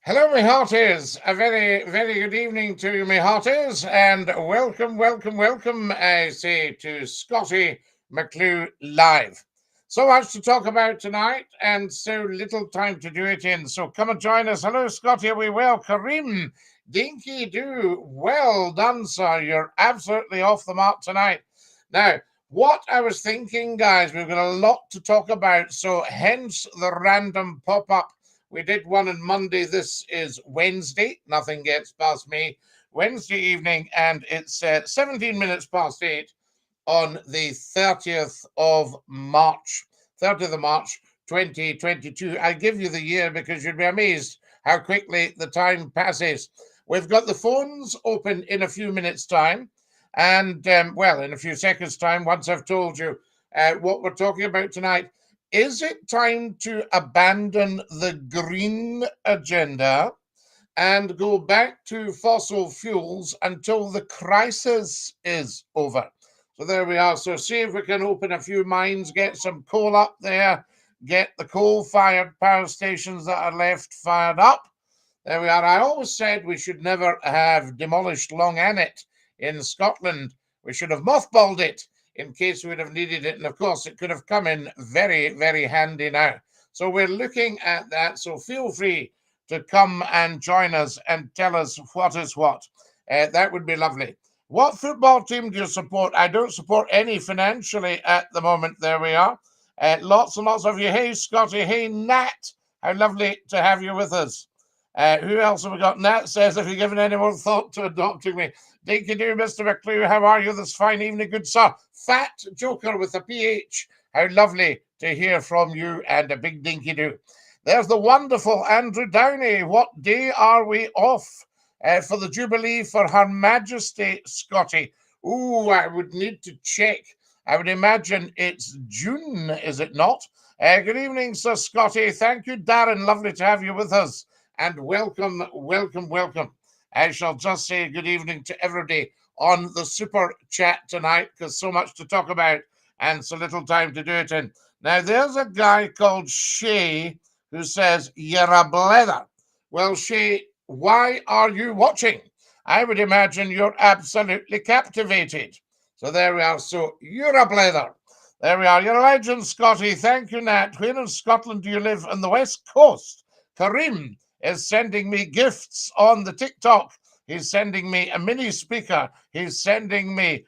Hello, my hearties. A very, very good evening to you, my hearties, and welcome, I say, to Scottie McCLUE Live. So much to talk about tonight, and so little time to do it in. So come and join us. Hello, Scottie, are we well? Kareem, DINKY-DOO, well done, sir. You're absolutely off the mark tonight. Now, what I was thinking, guys, we've got a lot to talk about, so hence the random pop-up. We did one on Monday. This is Wednesday. Nothing gets past me. Wednesday evening, and it's 17 minutes past 8 on the 30th of March. 30th of March, 2022. I give you the year because you'd be amazed how quickly the time passes. We've got the phones open in a few minutes' time. And, in a few seconds' time, once I've told you what we're talking about tonight. Is it time to abandon the green agenda and go back to fossil fuels until the crisis is over? So there we are. So see if we can open a few minds, get some coal up there, get the coal-fired power stations that are left fired up. There we are. I always said we should never have demolished Long Annet in Scotland. We should have mothballed it in case we would have needed it. And of course, it could have come in very, very handy now. So we're looking at that. So feel free to come and join us and tell us what is what. That would be lovely. What football team do you support? I don't support any financially at the moment. There we are. Lots and lots of you. Hey, Scottie. Hey, Nat. How lovely to have you with us. Who else have we got? Nat says, have you given any more thought to adopting me? DINKY-DOO, Mr. McCLUE, how are you this fine evening, good sir? Fat Joker with a PH. How lovely to hear from you, and a big DINKY-DOO. There's the wonderful Andrew Downey. What day are we off for the Jubilee for Her Majesty, Scottie? Ooh, I would need to check. I would imagine it's June, is it not? Good evening, Sir Scottie. Thank you, Darren. Lovely to have you with us. And welcome. I shall just say good evening to everybody on the super chat tonight, because so much to talk about and so little time to do it in. Now, there's a guy called Shay who says, you're a blether. Well, Shay, why are you watching? I would imagine you're absolutely captivated. So there we are. So you're a blether. There we are. You're a legend, Scottie. Thank you, Nat. Where in Scotland do you live? On the West Coast. Kareem is sending me gifts on the TikTok. He's sending me a mini speaker. He's sending me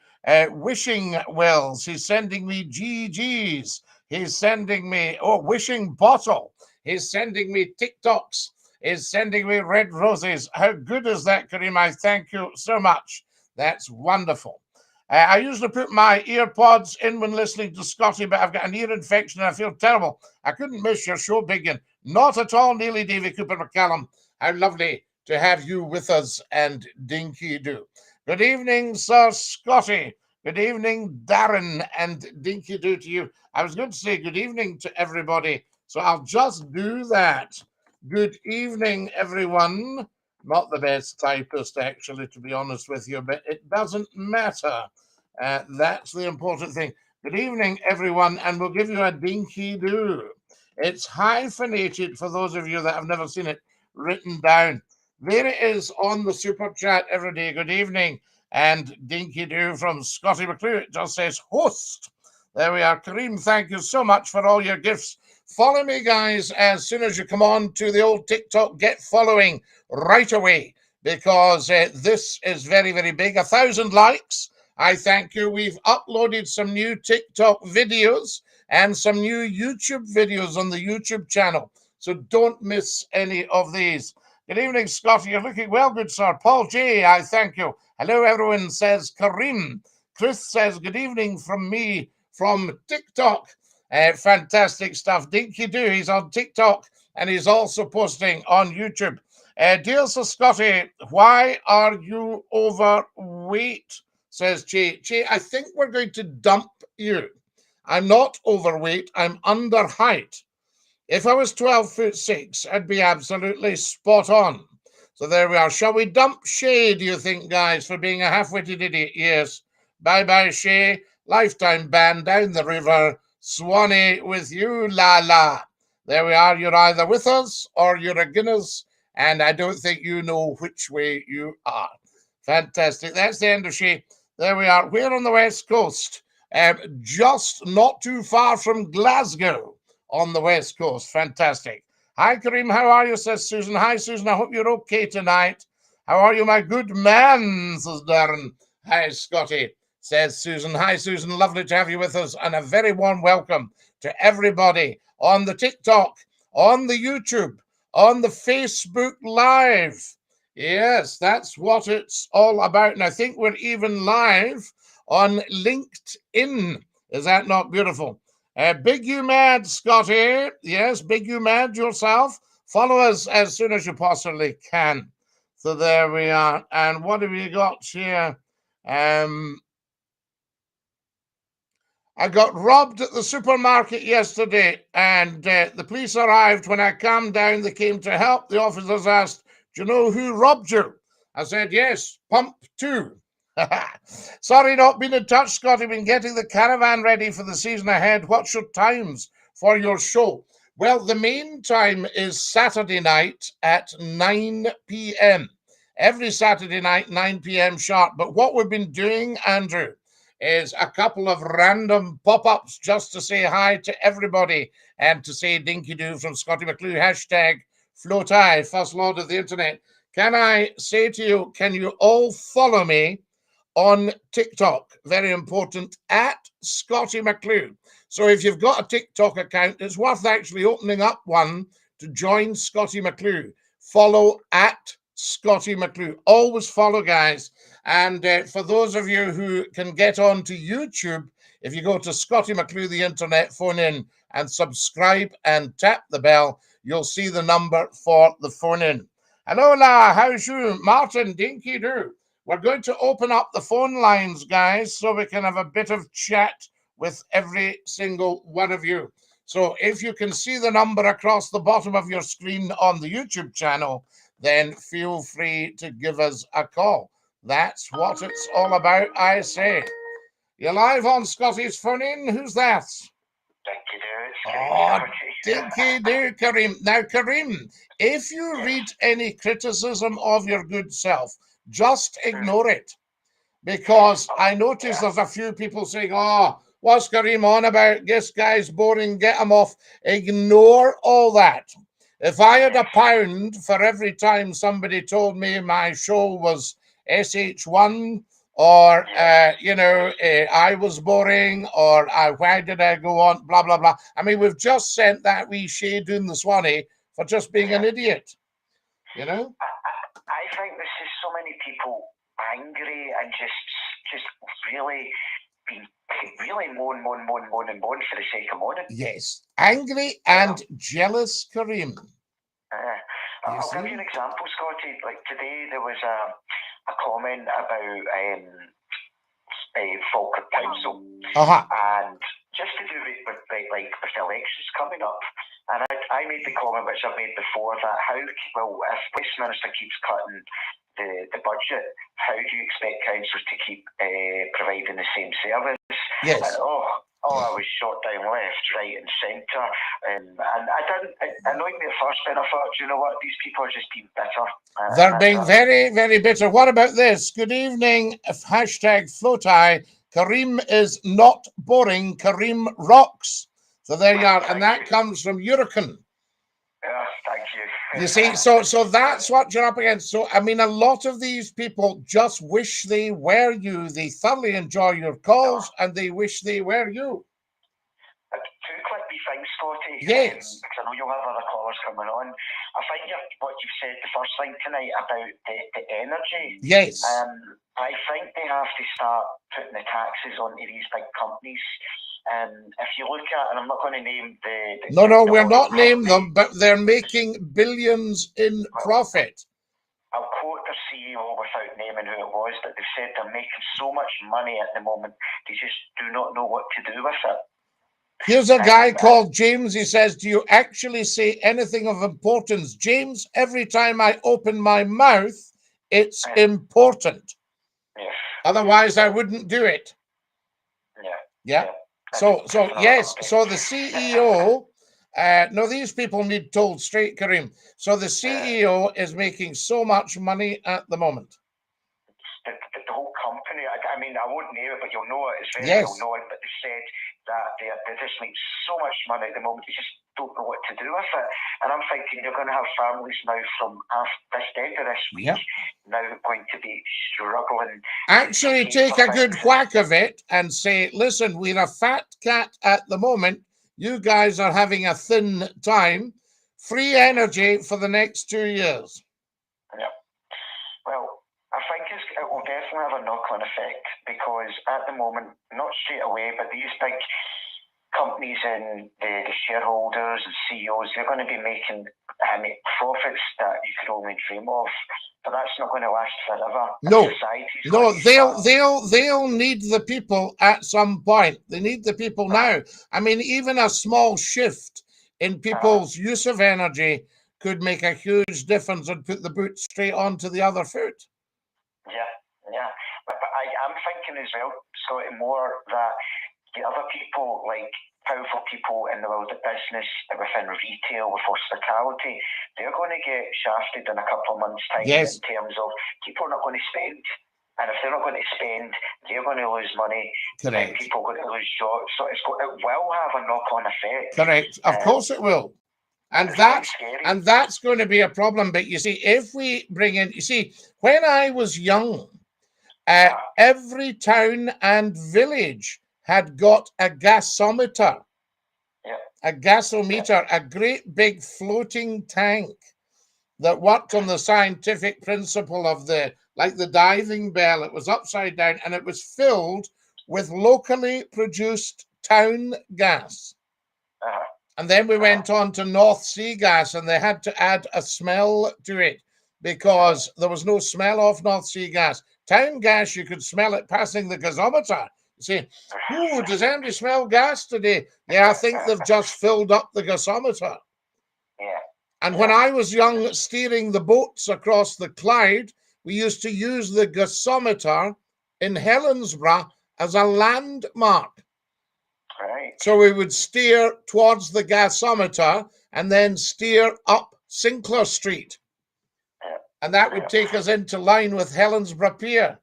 wishing wells. He's sending me GGs. He's sending me, wishing bottle. He's sending me TikToks. He's sending me red roses. How good is that, Kareem? I thank you so much. That's wonderful. I usually put my earpods in when listening to Scottie, but I've got an ear infection and I feel terrible. I couldn't miss your show, Biggin. Not at all, Neely Davy Cooper McCallum. How lovely to have you with us, and DINKY-DOO. Good evening, Sir Scottie. Good evening, Darren, and DINKY-DOO to you. I was going to say good evening to everybody, so I'll just do that. Good evening, everyone. Not the best typist, actually, to be honest with you, but it doesn't matter. That's the important thing. Good evening, everyone, and we'll give you a DINKY-DOO. It's hyphenated for those of you that have never seen it written down. There it is on the super chat every day. Good evening. And DINKY-DOO from Scottie McCLUE. It just says host. There we are. Kareem, thank you so much for all your gifts. Follow me, guys, as soon as you come on to the old TikTok. Get following right away, because this is very, very big. 1,000 likes. I thank you. We've uploaded some new TikTok videos and some new YouTube videos on the YouTube channel. So don't miss any of these. Good evening, Scottie. You're looking well, good sir. Paul J., I thank you. Hello, everyone, says Kareem. Chris says, good evening from me from TikTok. Fantastic stuff. DINKY-DOO, he's on TikTok and he's also posting on YouTube. Dear Sir Scottie, why are you overweight? Says Che. Che, I think we're going to dump you. I'm not overweight. I'm under height. If I was 12'6", I'd be absolutely spot on. So there we are. Shall we dump Shay, do you think, guys, for being a half-witted idiot? Yes. Bye-bye, Shay. Lifetime ban down the river. Swanee with you, la la. There we are. You're either with us or you're against us. and I don't think you know which way you are. Fantastic. That's the end of she. There we are. We're on the West Coast, just not too far from Glasgow on the West Coast. Fantastic. Hi, Kareem. How are you, says Susan. Hi, Susan. I hope you're okay tonight. How are you, my good man, says Darren. Hi, Scottie, says Susan. Hi, Susan. Lovely to have you with us, and a very warm welcome to everybody on the TikTok, on the YouTube, on the Facebook Live. Yes, that's what it's all about. And I think we're even live on LinkedIn. Is that not beautiful? Big you mad, Scottie. Yes, big you mad yourself. Follow us as soon as you possibly can. So there we are. And what have we got here? I got robbed at the supermarket yesterday, and the police arrived. When I calmed down, they came to help. The officers asked, "Do you know who robbed you?" I said, "Yes, pump 2. Sorry, not been in touch, Scottie. Been getting the caravan ready for the season ahead. What's your times for your show? Well, the main time is Saturday night at 9 p.m. Every Saturday night, 9 p.m. sharp. But what we've been doing, Andrew, is a couple of random pop-ups just to say hi to everybody and to say DINKY-DOO from Scottie McCLUE, hashtag FloatI, First Lord of the Internet. Can I say to you, can you all follow me on TikTok? Very important, at Scottie McCLUE. So if you've got a TikTok account, it's worth actually opening up one to join Scottie McCLUE. Follow at Scottie McCLUE. Always follow, guys. And for those of you who can get on to YouTube, if you go to Scottie McCLUE, the internet, phone in and subscribe and tap the bell, you'll see the number for the phone in. Hello, how's you? Martin, DINKY-DOO. We're going to open up the phone lines, guys, so we can have a bit of chat with every single one of you. So if you can see the number across the bottom of your screen on the YouTube channel, then feel free to give us a call. That's what it's all about, I say. You're live on Scottie's phone in. Who's that? DINKY-DOO. Oh, DINKY-DOO, Kareem. Now, Kareem, if you read any criticism of your good self, just ignore it. Because I noticed there's a few people saying, "Oh, what's Kareem on about? This guy's boring, get him off." Ignore all that. If I had £1 for every time somebody told me my show was SH1, or I was boring, or why did I go on, blah blah blah. I mean, we've just sent that wee shade in the Swanee for just being an idiot. I think there's just so many people angry and just really moan for the sake of moaning. Yes, angry and jealous, Kareem. I'll give you an example, Scottie. Like today, there was a comment about Falkirk Council, and just to do with the elections coming up. And I made the comment, which I've made before, that if Westminster keeps cutting the budget, how do you expect councils to keep providing the same service? Yes. And, I was shot down left, right, and centre, and it annoyed me at first. Then I thought, you know what, these people are just being bitter. They're being very, very bitter. What about this? Good evening, hashtag FloatI. Kareem is not boring. Kareem rocks. So there you are, and that comes from Hurricane. Yes, thank you. You see, so that's what you're up against. So, I mean, a lot of these people just wish they were you. They thoroughly enjoy your calls, and they wish they were you. Two clicky things, Scottie. Yes. Because I know you'll have other callers coming on. I think what you've said the first thing tonight about the energy. Yes. I think they have to start putting the taxes onto these big companies. If you look at, and I'm not going to name we're not naming them, but they're making billions in profit. I'll quote their CEO without naming who it was, but they've said they're making so much money at the moment, they just do not know what to do with it. Here's a guy called James. He says, "Do you actually say anything of importance?" James, every time I open my mouth, it's important. Yes. Otherwise, I wouldn't do it. Yeah. So yes. So the CEO No, these people need told straight, Kareem. So the CEO is making so much money at the moment. The whole company, I mean, I won't name it, but you'll know it. It's very Yes. well known. But they said that they just make so much money at the moment. They just don't know what to do with it. And I'm thinking you're going to have families now from after this end of this week now going to be struggling. Actually, take a good whack of it and say, listen, we're a fat cat at the moment. You guys are having a thin time. Free energy for the next 2 years. Yeah. Well, I think it will definitely have a knock-on effect because at the moment, not straight away, but these big companies and the shareholders and CEOs, they're going to be making profits that you could only dream of. But that's not going to last forever. No, they'll need the people at some point. They need the people now. I mean, even a small shift in people's use of energy could make a huge difference and put the boot straight onto the other foot. Yeah. But I'm thinking as well, Scottie, more that the other people, like powerful people in the world of business, within retail, with hospitality, they're going to get shafted in a couple of months' time in terms of people are not going to spend. And if they're not going to spend, they're going to lose money. Correct. People are going to lose jobs. So it will have a knock-on effect. Correct. Of course it will. And that's going to be a problem. But you see, if we bring in, when I was young, every town and village had got a gasometer. A gasometer, a great big floating tank that worked on the scientific principle of the diving bell. It was upside down and it was filled with locally produced town gas. And then we went on to North Sea gas, and they had to add a smell to it because there was no smell of North Sea gas. Town gas, you could smell it passing the gasometer. You say, "Ooh, does anybody smell gas today?" Yeah, I think they've just filled up the gasometer. Yeah. And when I was young, steering the boats across the Clyde, we used to use the gasometer in Helensburgh as a landmark. Right. So we would steer towards the gasometer and then steer up Sinclair Street. Yeah. And that would take us into line with Helensburgh Pier.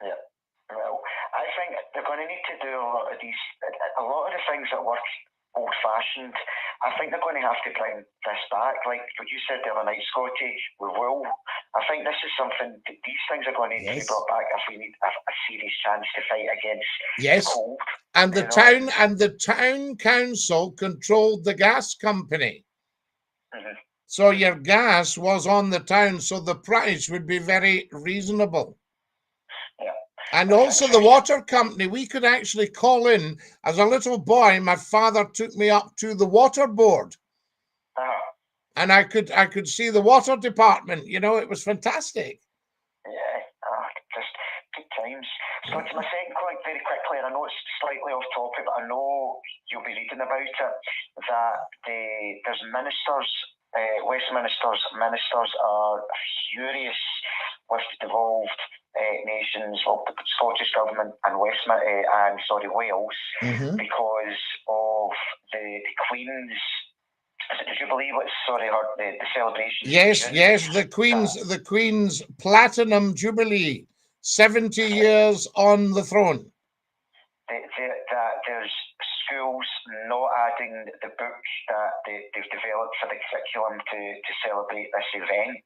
Yeah. Well, I think they're going to need to do a lot of the things that work old-fashioned. I think they're going to have to bring this back. Like what you said the other night, Scottie, we will. I think this is something, these things are going to need to be brought back if we need a serious chance to fight against the cold. And the town council controlled the gas company. So your gas was on the town, so the price would be very reasonable. And also the water company, we could actually call in. As a little boy, my father took me up to the water board. And I could see the water department. You know, it was fantastic. Yeah, just good times. So to my second point, very quickly, and I know it's slightly off topic, but I know you'll be reading about it, that there's ministers, Westminster's ministers are furious with the devolved nations, well, the Scottish government and Wales, because of the Queen's. Did you believe it's the celebration? Yes, the Queen's Platinum Jubilee, 70 years on the throne. That there's schools not adding the books that they've developed for the curriculum to celebrate this event.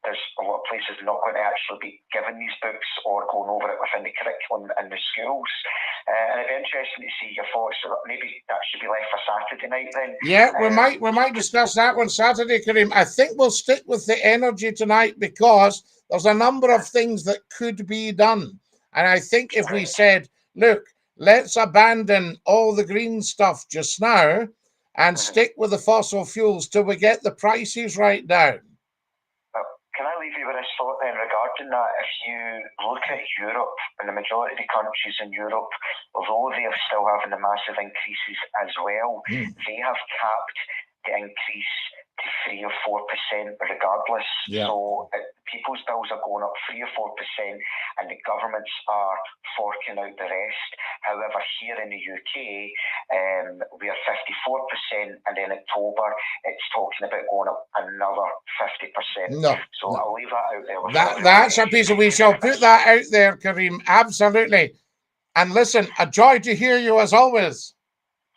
There's a lot of places not going to actually be given these books or going over it within the curriculum in the schools. And it'd be interesting to see your thoughts. Maybe that should be left for Saturday night then. Yeah, we might discuss that one Saturday, Kareem. I think we'll stick with the energy tonight because there's a number of things that could be done. And I think if we said, look, let's abandon all the green stuff just now and stick with the fossil fuels till we get the prices right down. Can I leave you with this thought then regarding that? If you look at Europe and the majority of the countries in Europe, although they are still having the massive increases as well, they have capped the increase to 3 or 4% regardless. So people's bills are going up 3 or 4%, and the governments are forking out the rest. However, here in the UK, we are 54%, and in October, it's talking about going up another 50%. No. So I'll leave that out there. That's a piece of, we shall put that out there, Kareem. Absolutely. And listen, a joy to hear you as always.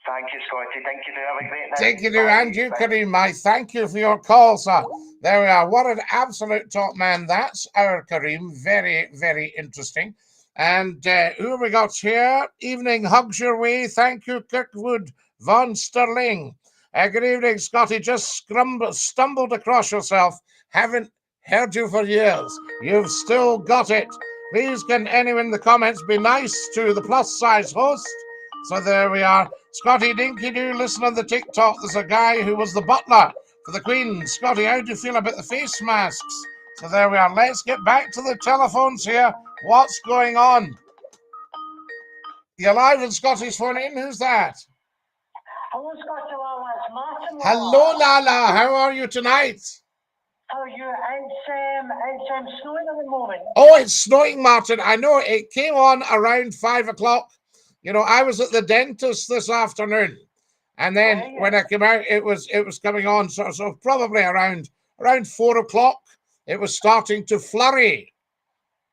Thank you, Scottie. Thank you. Have a great night. Thank you, and you, Kareem. I thank you for your call, sir. There we are. What an absolute top man. That's our Kareem. Very, very interesting. And who have we got here? Evening hugs your way. Thank you, Kirkwood Von Sterling. Good evening, Scottie. Just stumbled across yourself. Haven't heard you for years. You've still got it. Please, can anyone in the comments be nice to the plus size host? So there we are. Scottie, DINKY-DOO, listen on the TikTok. There's a guy who was the butler for the Queen. Scottie, how do you feel about the face masks? So there we are. Let's get back to the telephones here. What's going on? You're live in Scottie's phone in. Who's that? Hello, Scottie Lala. It's Martin. Hello, Lala. How are you tonight? How are you? It's snowing at the moment. Oh, it's snowing, Martin. I know. It came on around 5 o'clock. You know, I was at the dentist this afternoon, and then when I came out, it was coming on. So probably around 4 o'clock, it was starting to flurry.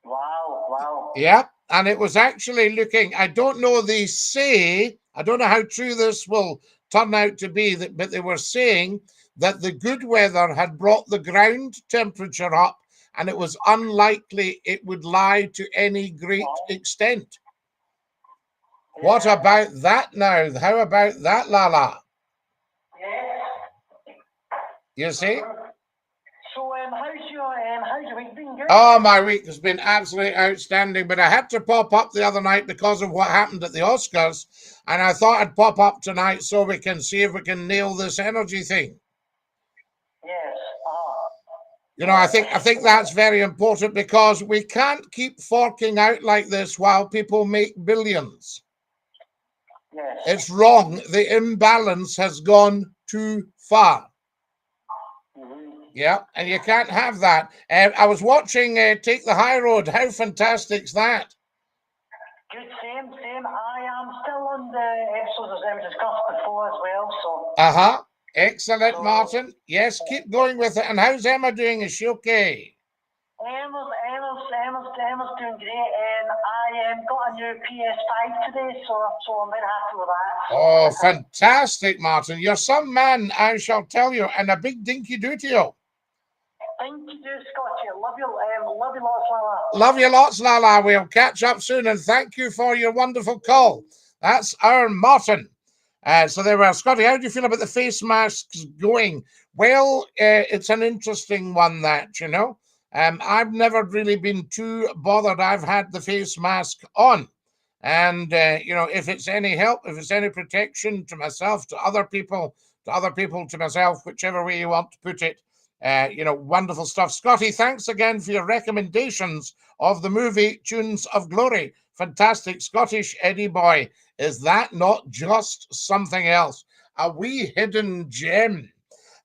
Wow. Yeah, and it was actually looking. I don't know. They say, I don't know how true this will turn out to be, but they were saying that the good weather had brought the ground temperature up, and it was unlikely it would lie to any great extent. What about that now? How about that, Lala? You see? So, how's your week been? Good? Oh, my week has been absolutely outstanding, but I had to pop up the other night because of what happened at the Oscars, and I thought I'd pop up tonight so we can see if we can nail this energy thing. Yes. You know, I think that's very important, because we can't keep forking out like this while people make billions. Yes. It's wrong. The imbalance has gone too far. Yeah, and you can't have that. I was watching Take the High Road. How fantastic's that? Good, same. I am still on the episodes as we discussed before as well. So. Excellent, Martin. Yes, keep going with it. And how's Emma doing? Is she okay? Emma's doing great, and I got a new PS5 today, so I'm very happy with that. Oh, fantastic, Martin. You're some man, I shall tell you, and a big DINKY-DOO to you. DINKY-DOO, Scottie. Love you lots, Lala. Love you lots, Lala. We'll catch up soon, and thank you for your wonderful call. That's our Martin. So there we are. Scottie, how do you feel about the face masks going? Well, it's an interesting one, that, you know. I've never really been too bothered. I've had the face mask on. And, you know, if it's any help, if it's any protection to myself, to other people, to myself, whichever way you want to put it, you know, wonderful stuff. Scottie, thanks again for your recommendations of the movie Tunes of Glory. Fantastic. Scottish Eddie boy. Is that not just something else? A wee hidden gem.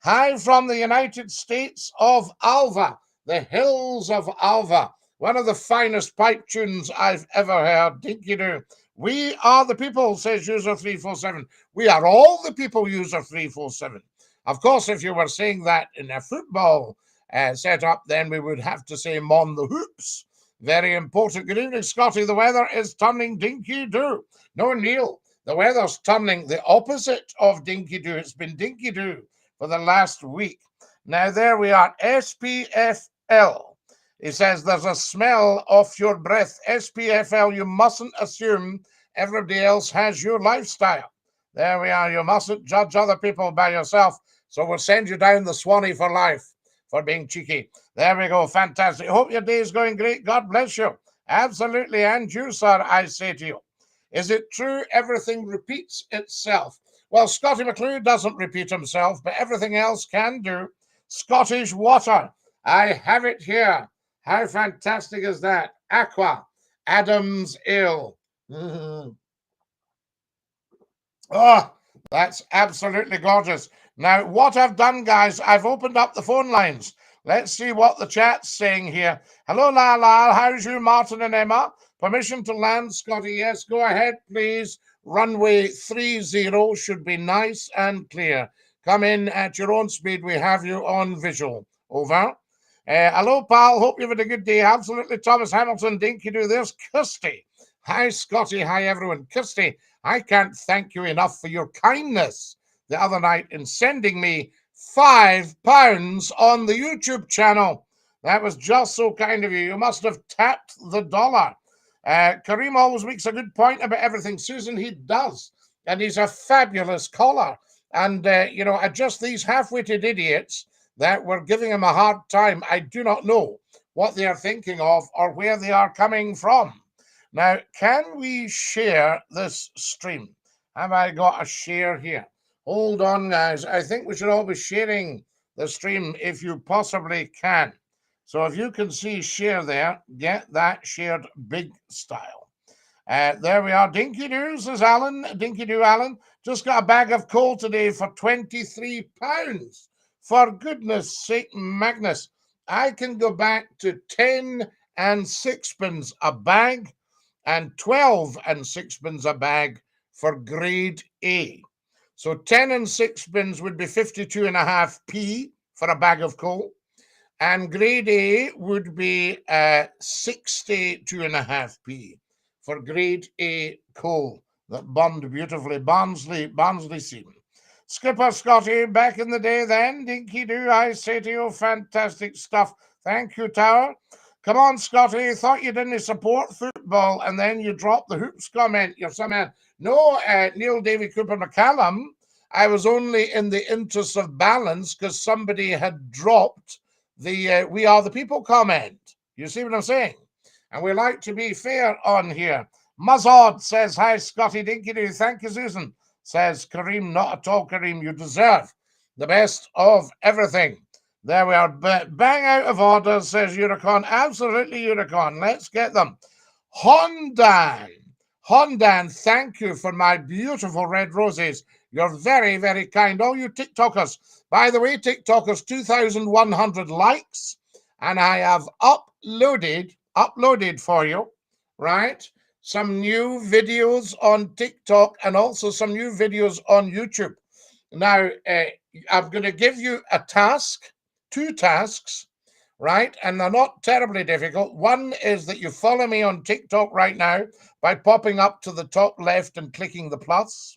Hi from the United States of Alva, the hills of Alva. One of the finest pipe tunes I've ever heard. DINKY-DOO. We are the people, says user 347. We are all the people, user 347. Of course, if you were saying that in a football setup, then we would have to say Mon the Hoops. Very important. Good evening, Scottie. The weather is turning DINKY-DOO. No, Neil, the weather's turning the opposite of DINKY-DOO. It's been DINKY-DOO for the last week. Now, there we are. SPFL. He says there's a smell of your breath. SPFL, you mustn't assume everybody else has your lifestyle. There we are. You mustn't judge other people by yourself. So we'll send you down the Swanee for life for being cheeky. There we go. Fantastic. Hope your day is going great. God bless you. Absolutely. And you, sir, I say to you. Is it true everything repeats itself? Well, Scottie McCLUE doesn't repeat himself, but everything else can do. Scottish water. I have it here. How fantastic is that? Aqua. Adam's Ale. Oh, that's absolutely gorgeous. Now, what I've done, guys, I've opened up the phone lines. Let's see what the chat's saying here. Hello, Lala. How's you, Martin and Emma? Permission to land, Scottie? Yes, go ahead, please. Runway 30 should be nice and clear. Come in at your own speed. We have you on visual. Over. Hello, pal. Hope you've had a good day. Absolutely, Thomas Hamilton. DINKY-DOO. There's Kirsty. Hi, Scottie. Hi, everyone. Kirsty, I can't thank you enough for your kindness the other night in sending me £5 on the YouTube channel. That was just so kind of you. You must have tapped the dollar. Kareem always makes a good point about everything. Susan, he does. And he's a fabulous caller. And, just these half-witted idiots that were giving him a hard time, I do not know what they are thinking of or where they are coming from. Now, can we share this stream? Have I got a share here? Hold on, guys. I think we should all be sharing the stream if you possibly can. So if you can see share there, get that shared big style. There we are. DINKY-DOO, says Alan. DINKY-DOO, Alan. Just got a bag of coal today for £23. For goodness sake, Magnus, I can go back to 10 and sixpence a bag and 12 and sixpence a bag for grade A. So 10 and sixpence would be 52.5p for a bag of coal. And grade A would be 62.5p for grade A coal that burned beautifully. Barnsley seam. Skipper Scottie, back in the day then. DINKY-DOO, I say to you, fantastic stuff. Thank you, Tower. Come on, Scottie. Thought you didn't support football, and then you dropped the hoops comment. You're some man. No, Neil Davy Cooper McCallum. I was only in the interest of balance because somebody had dropped the We Are the People comment. You see what I'm saying? And we like to be fair on here. Muzzard says, hi, Scottie. DINKY-DOO. Thank you, Susan. Says Kareem, not at all, Kareem. You deserve the best of everything. There we are. Bang out of order, says Unicorn. Absolutely, Unicorn. Let's get them. Hondan, thank you for my beautiful red roses. You're very, very kind. All you TikTokers. By the way, TikTokers, 2,100 likes. And I have uploaded for you, right, some new videos on TikTok and also some new videos on YouTube. Now, I'm going to give you a task, 2 tasks, right? And they're not terribly difficult. One is that you follow me on TikTok right now by popping up to the top left and clicking the plus.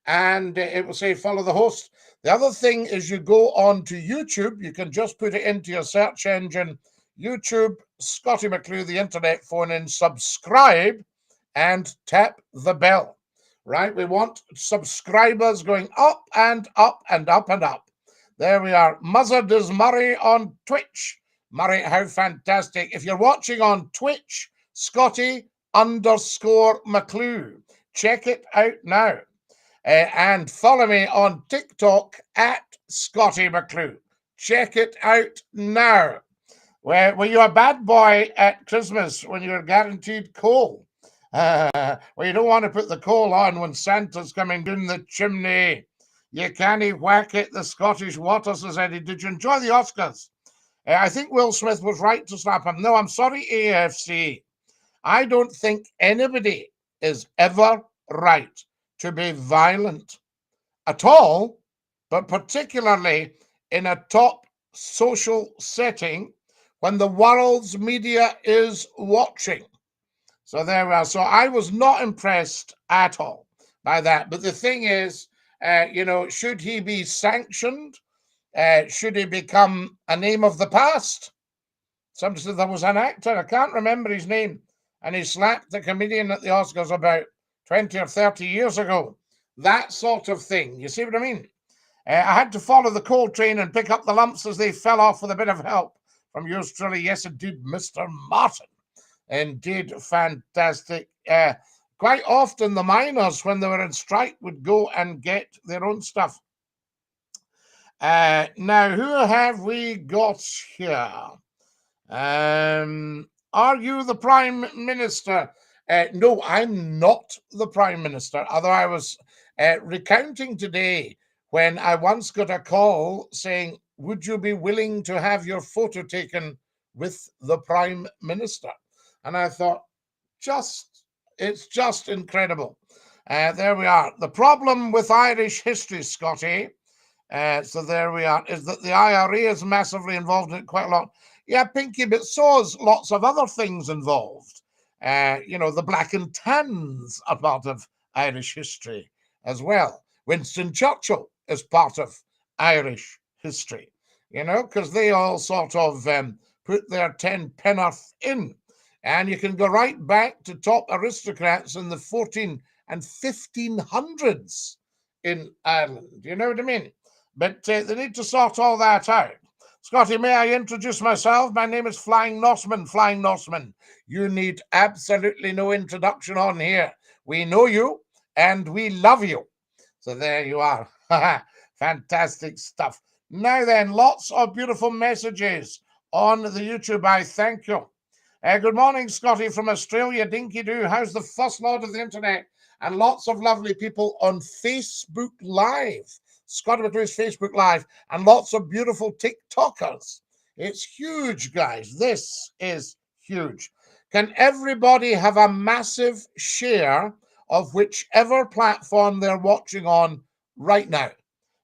And it will say follow the host. The other thing is you go on to YouTube. You can just put it into your search engine, YouTube, Scottie McClue, the internet phone, and subscribe and tap the bell, right? We want subscribers going up and up and up and up. There we are. Muzzard is Murray on Twitch. Murray, how fantastic. If you're watching on Twitch, Scottie_McClue. Check it out now. And follow me on TikTok at Scottie McClue. Check it out now. Were you a bad boy at Christmas when you were guaranteed coal? Well, you don't want to put the coal on when Santa's coming down the chimney. You can't whack it, the Scottish Water Society. Did you enjoy the Oscars? I think Will Smith was right to slap him. No, I'm sorry, AFC. I don't think anybody is ever right to be violent at all, but particularly in a top social setting when the world's media is watching. So there we are. So I was not impressed at all by that. But the thing is, should he be sanctioned? Should he become a name of the past? Somebody said there was an actor, I can't remember his name, and he slapped the comedian at the Oscars about 20 or 30 years ago. That sort of thing. You see what I mean? I had to follow the coal train and pick up the lumps as they fell off with a bit of help from yours truly. Yes, indeed, Mr. Martin. Indeed, fantastic. Quite often the miners, when they were in strike, would go and get their own stuff. Now, who have we got here? Are you the Prime Minister? No, I'm not the Prime Minister, although I was recounting today when I once got a call saying, would you be willing to have your photo taken with the Prime Minister? And I thought, it's just incredible. There we are. The problem with Irish history, Scottie, so there we are, is that the IRA is massively involved in it quite a lot. Yeah, Pinky, but so is lots of other things involved. The Black and Tans are part of Irish history as well. Winston Churchill is part of Irish history, because they all sort of put their 10 penn'orth in. And you can go right back to top aristocrats in the 14 and 1500s in Ireland. You know what I mean? But they need to sort all that out. Scottie, may I introduce myself? My name is Flying Norseman. Flying Norseman. You need absolutely no introduction on here. We know you and we love you. So there you are. Fantastic stuff. Now then, lots of beautiful messages on the YouTube. I thank you. Good morning, Scottie from Australia. DINKY-DOO. How's the first lord of the internet? And lots of lovely people on Facebook Live. Scottie McClue's Facebook Live. And lots of beautiful TikTokers. It's huge, guys. This is huge. Can everybody have a massive share of whichever platform they're watching on right now?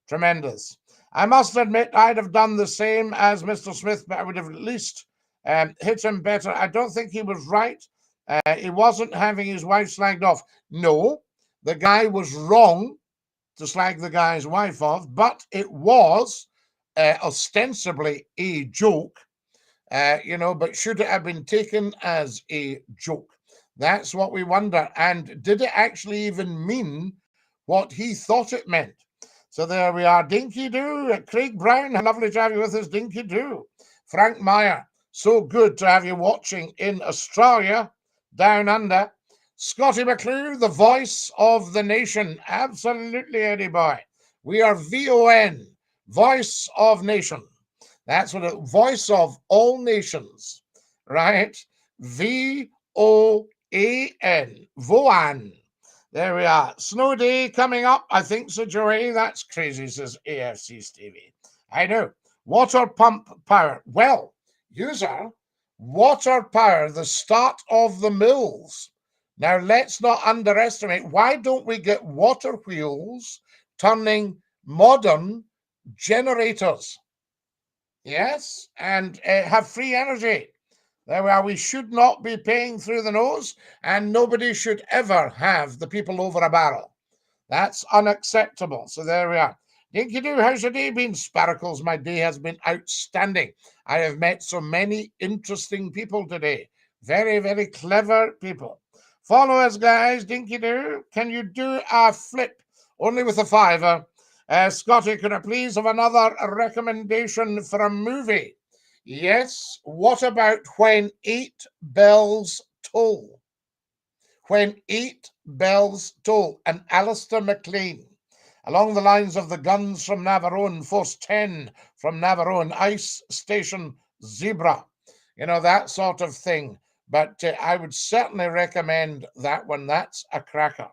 Tremendous. I must admit, I'd have done the same as Mr. Smith, but I would have at least hit him better. I don't think he was right. He wasn't having his wife slagged off. No, the guy was wrong to slag the guy's wife off, but it was ostensibly a joke, but should it have been taken as a joke? That's what we wonder. And did it actually even mean what he thought it meant? So there we are. DINKY-DOO. Craig Brown, lovely to have you with us. DINKY-DOO. Frank Meyer, so good to have you watching in Australia, down under. Scottie McClue, the voice of the nation. Absolutely, Eddie boy. We are VON, voice of nation. That's what it, voice of all nations, right? VOAN, VOAN. There we are. Snow day coming up. I think so, Joey. That's crazy, says AFC Stevie. I know. Water pump power. Well, user, water power, the start of the mills. Now, let's not underestimate. Why don't we get water wheels turning modern generators? Yes, and have free energy. There we are. We should not be paying through the nose, and nobody should ever have the people over a barrel. That's unacceptable. So there we are. DINKY-DOO, how's your day been? Sparkles, my day has been outstanding. I have met so many interesting people today. Very, very clever people. Follow us, guys. DINKY-DOO, can you do a flip? Only with a $5. Scottie, could I please have another recommendation for a movie? Yes. What about When 8 Bells Toll? When 8 Bells Toll, and Alistair MacLean. Along the lines of the Guns from Navarone, Force 10 from Navarone, Ice Station Zebra. That sort of thing. But I would certainly recommend that one. That's a cracker.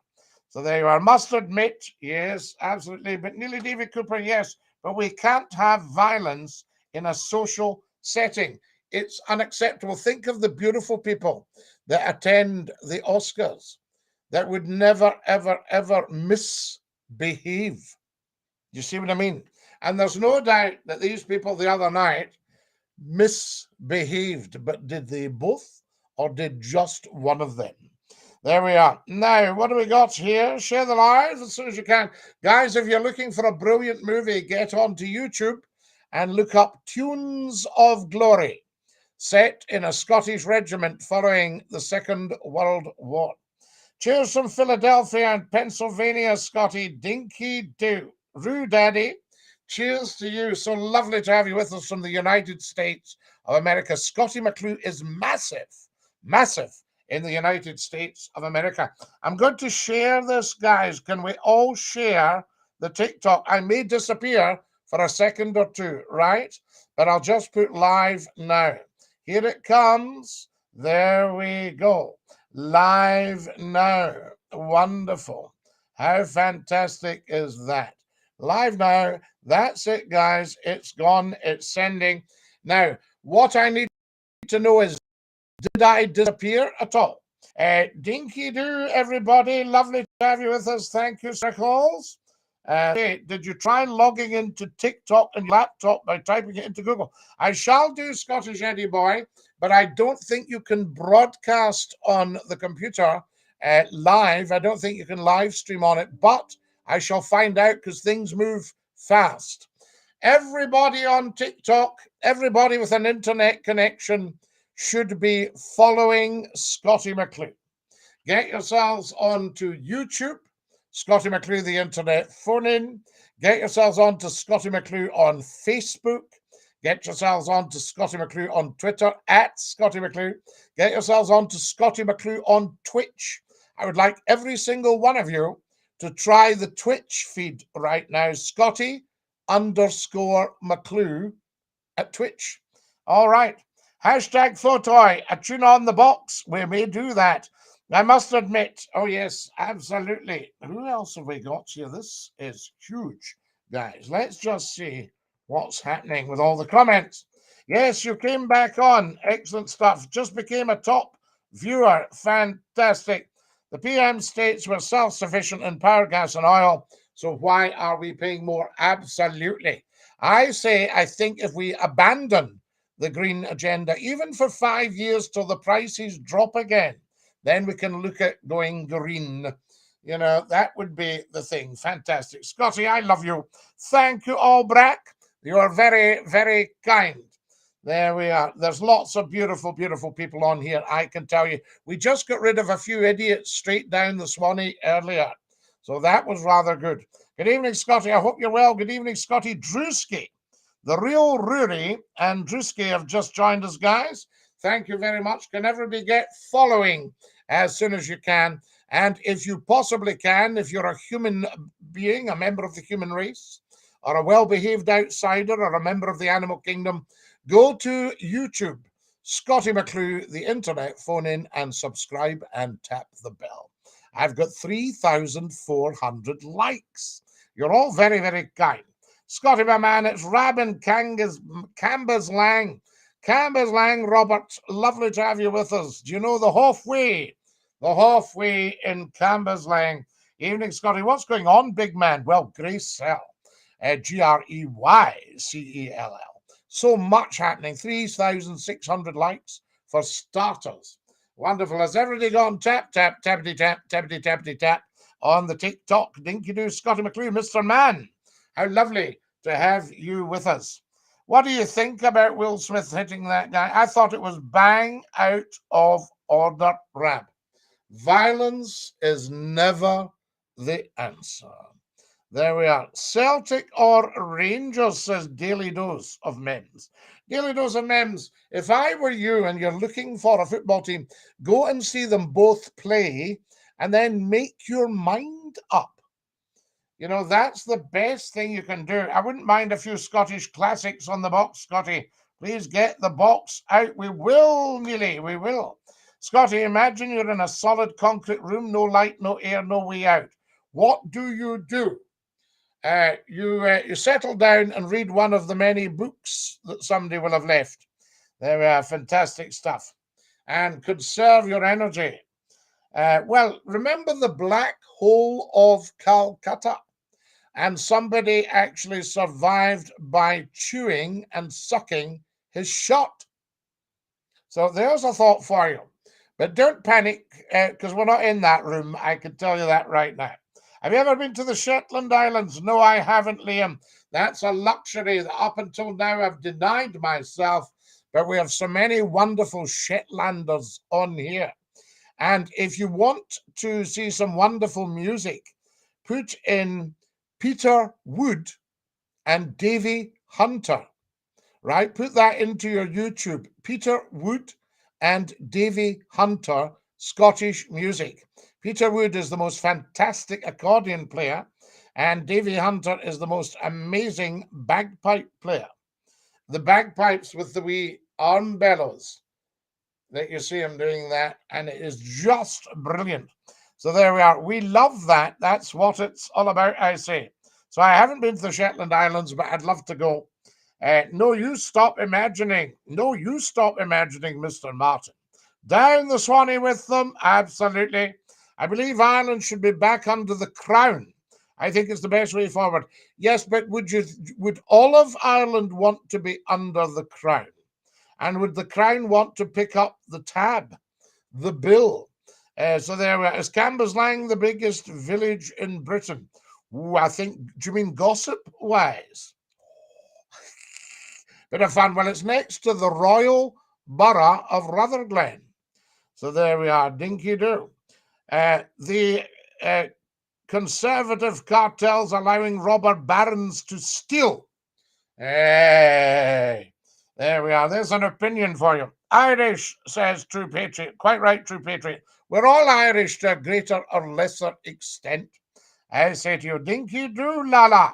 So there you are. Must admit, yes, absolutely. But Nearly David Cooper, yes. But we can't have violence in a social setting. It's unacceptable. Think of the beautiful people that attend the Oscars that would never, ever, ever misbehave. You see what I mean? And there's no doubt that these people the other night misbehaved. But did they both? Or did just one of them? There we are. Now, what do we got here? Share the live as soon as you can. Guys, if you're looking for a brilliant movie, get onto YouTube and look up Tunes of Glory, set in a Scottish regiment following the Second World War. Cheers from Philadelphia and Pennsylvania, Scottie. DINKY-DOO. Roo Daddy, cheers to you. So lovely to have you with us from the United States of America. Scottie McClue is massive in the United States of America. I'm going to share this, guys. Can we all share the TikTok? I may disappear for a second or two, right? But I'll just put live now. Here it comes. There we go. Live now. Wonderful. How fantastic is that? Live now. That's it, guys. It's gone. It's sending. Now, what I need to know is, did I disappear at all? Dinky-Doo, everybody. Lovely to have you with us. Thank you, Circles. Did you try logging into TikTok on your laptop by typing it into Google? I shall do, Scottish Eddie Boy, but I don't think you can broadcast on the computer live. I don't think you can live stream on it, but I shall find out because things move fast. Everybody on TikTok, everybody with an internet connection should be following Scottie McClue. Get yourselves onto YouTube, Scottie McClue, the internet phone in. Get yourselves onto Scottie McClue on Facebook. Get yourselves onto Scottie McClue on Twitter, at Scottie McClue. Get yourselves onto Scottie McClue on Twitch. I would like every single one of you to try the Twitch feed right now, Scottie_McClue at Twitch. All right. Hashtag Photoy, a tune on the box. We may do that. I must admit, oh yes, absolutely. Who else have we got here? This is huge, guys. Let's just see what's happening with all the comments. Yes, you came back on. Excellent stuff. Just became a top viewer. Fantastic. The PM states we're self-sufficient in power, gas, and oil. So why are we paying more? Absolutely. I think if we abandon the green agenda, even for 5 years till the prices drop again, then we can look at going green. You know, that would be the thing. Fantastic. Scottie, I love you. Thank you, Albrecht. You are very, very kind. There we are. There's lots of beautiful, beautiful people on here, I can tell you. We just got rid of a few idiots straight down the Swanee earlier. So that was rather good. Good evening, Scottie. I hope you're well. Good evening, Scottie. Drewski. The real Rory and Drewski have just joined us, guys. Thank you very much. Can everybody get following as soon as you can? And if you possibly can, if you're a human being, a member of the human race, or a well-behaved outsider, or a member of the animal kingdom, go to YouTube, Scottie McClue, the internet phone in, and subscribe and tap the bell. I've got 3,400 likes. You're all very, very kind. Scottie, my man, it's Rabin Cambers Lang. Cambers Lang, Robert, lovely to have you with us. Do you know the halfway? The halfway in Cambers Lang. Evening, Scottie. What's going on, big man? Well, Greycell, Greycell. So much happening. 3,600 likes for starters. Wonderful. Has everybody gone tap, tappity, tap on the TikTok? Dinky-Doo, Scottie McClue, Mr. Man. How lovely to have you with us. What do you think about Will Smith hitting that guy? I thought it was bang out of order, Rab. Violence is never the answer. There we are. Celtic or Rangers, says Daily Dose of Mems. Daily Dose of Mems, if I were you and you're looking for a football team, go and see them both play and then make your mind up. You know, that's the best thing you can do. I wouldn't mind a few Scottish classics on the box, Scottie. Please get the box out. We will, Neely, we will. Scottie, imagine you're in a solid concrete room, no light, no air, no way out. What do? You settle down and read one of the many books that somebody will have left. There we are, fantastic stuff. And conserve your energy. Well, remember the black hole of Calcutta? And somebody actually survived by chewing and sucking his shot. So there's a thought for you. But don't panic, because we're not in that room. I can tell you that right now. Have you ever been to the Shetland Islands? No, I haven't, Liam. That's a luxury that up until now I've denied myself. But we have so many wonderful Shetlanders on here. And if you want to see some wonderful music, put in Peter Wood and Davy Hunter, right? Put that into your YouTube. Peter Wood and Davy Hunter, Scottish music. Peter Wood is the most fantastic accordion player, and Davy Hunter is the most amazing bagpipe player. The bagpipes with the wee arm bellows that you see him doing that, and it is just brilliant. So there we are. We love that. That's what it's all about, I say. So I haven't been to the Shetland Islands, but I'd love to go. No, you stop imagining. No, you stop imagining, Mr. Martin. Down the Swanee with them, absolutely. I believe Ireland should be back under the crown. I think it's the best way forward. Yes, but would all of Ireland want to be under the crown? And would the crown want to pick up the tab, the bill? So there we are. Is Cambuslang the biggest village in Britain? Ooh, I think, do you mean gossip-wise? Bit of fun. Well, it's next to the Royal Borough of Rutherglen. So there we are, Dinky-Doo. The Conservative cartels allowing robber barons to steal. Hey, there we are. There's an opinion for you. Irish, says True Patriot. Quite right, True Patriot. We're all Irish to a greater or lesser extent. I say to you, Dinky-Doo, la.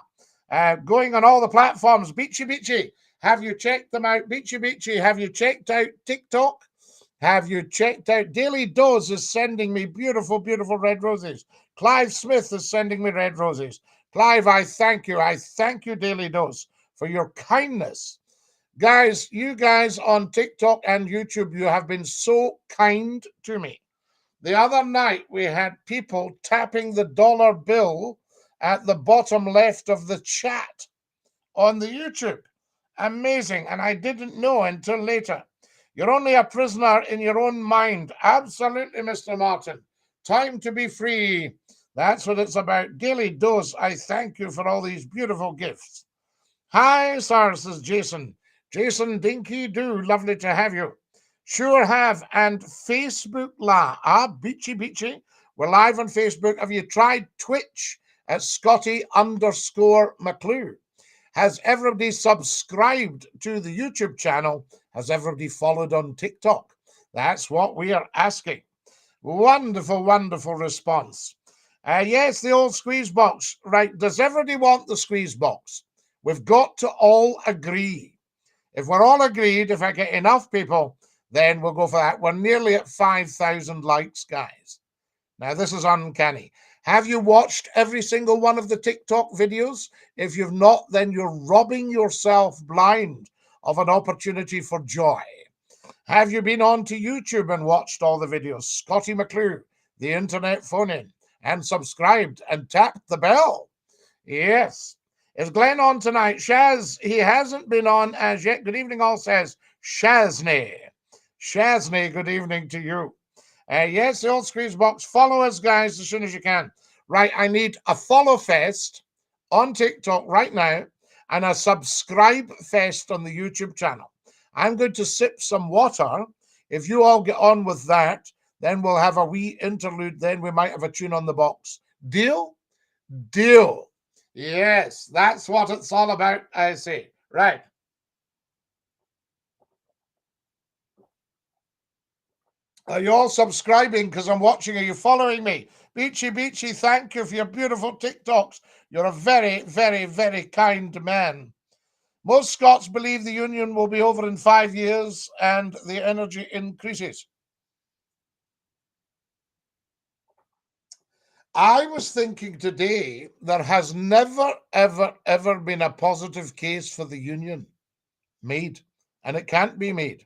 Going on all the platforms. Beachy Beachy, have you checked them out? Beachy Beachy, have you checked out TikTok? Have you checked out DINKY-DOO is sending me beautiful, beautiful red roses. Clive Smith is sending me red roses. Clive, I thank you. I thank you, DINKY-DOO, for your kindness. Guys, you guys on TikTok and YouTube, you have been so kind to me. The other night, we had people tapping the dollar bill at the bottom left of the chat on the YouTube. Amazing. And I didn't know until later. You're only a prisoner in your own mind. Absolutely, Mr. Martin. Time to be free. That's what it's about. DINKY-DOO, I thank you for all these beautiful gifts. Hi, sir, says Jason. Jason Dinky-Doo, lovely to have you. Sure have. And Facebook Beachy Beachy. We're live on Facebook. Have you tried Twitch at Scottie_McCLUE? Has everybody subscribed to the YouTube channel? Has everybody followed on TikTok? That's what we are asking. Wonderful, wonderful response. Yes, the old squeeze box. Right. Does everybody want the squeeze box? We've got to all agree. If we're all agreed, if I get enough people, then we'll go for that. We're nearly at 5,000 likes, guys. Now, this is uncanny. Have you watched every single one of the TikTok videos? If you've not, then you're robbing yourself blind of an opportunity for joy. Have you been on to YouTube and watched all the videos? Scottie McClue, the internet phone-in, and subscribed and tapped the bell. Yes. Is Glenn on tonight? Shaz, he hasn't been on as yet. Good evening, all, says Shazney. Shazney, good evening to you. Yes, the old squeeze box. Follow us, guys, as soon as you can. Right, I need a follow fest on TikTok right now and a subscribe fest on the YouTube channel. I'm going to sip some water. If you all get on with that, then we'll have a wee interlude. Then we might have a tune on the box. Deal? Deal. Yes, that's what it's all about, I say. Right. Are you all subscribing? Because I'm watching. Are you following me? Beachy Beachy, thank you for your beautiful TikToks. You're a very, very, very kind man. Most Scots believe the Union will be over in 5 years and the energy increases. I was thinking today there has never, ever, ever been a positive case for the Union made, and it can't be made.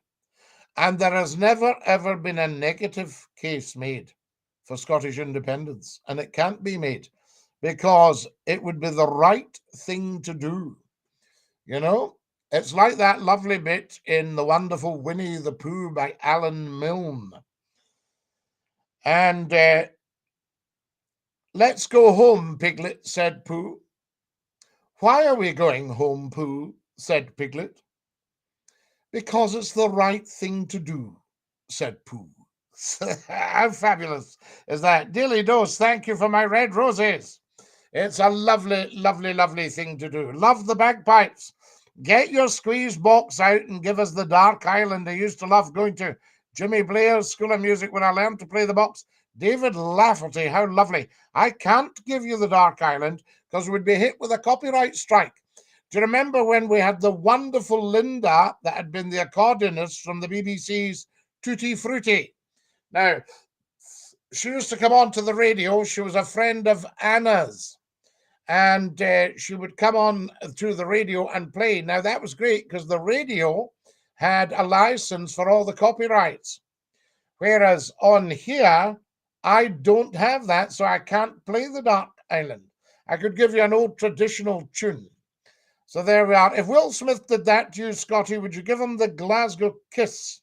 And there has never, ever been a negative case made for Scottish independence, and it can't be made because it would be the right thing to do. You know, it's like that lovely bit in the wonderful Winnie the Pooh by Alan Milne. And let's go home, Piglet, said Pooh. Why are we going home, Pooh? Said Piglet. Because it's the right thing to do, said Pooh. How fabulous is that? DINKY-DOO, thank you for my red roses. It's a lovely, lovely, lovely thing to do. Love the bagpipes. Get your squeeze box out and give us the Dark Island. I used to love going to Jimmy Blair's School of Music when I learned to play the box. David Lafferty, how lovely. I can't give you the Dark Island because we'd be hit with a copyright strike. Do you remember when we had the wonderful Linda that had been the accordionist from the BBC's Tutti Frutti? Now, she used to come on to the radio. She was a friend of Anna's. and she would come on through the radio and play. Now, that was great because the radio had a license for all the copyrights, whereas on here, I don't have that, so I can't play the Dark Island. I could give you an old traditional tune. So there we are. If Will Smith did that to you, Scottie, would you give him the Glasgow kiss?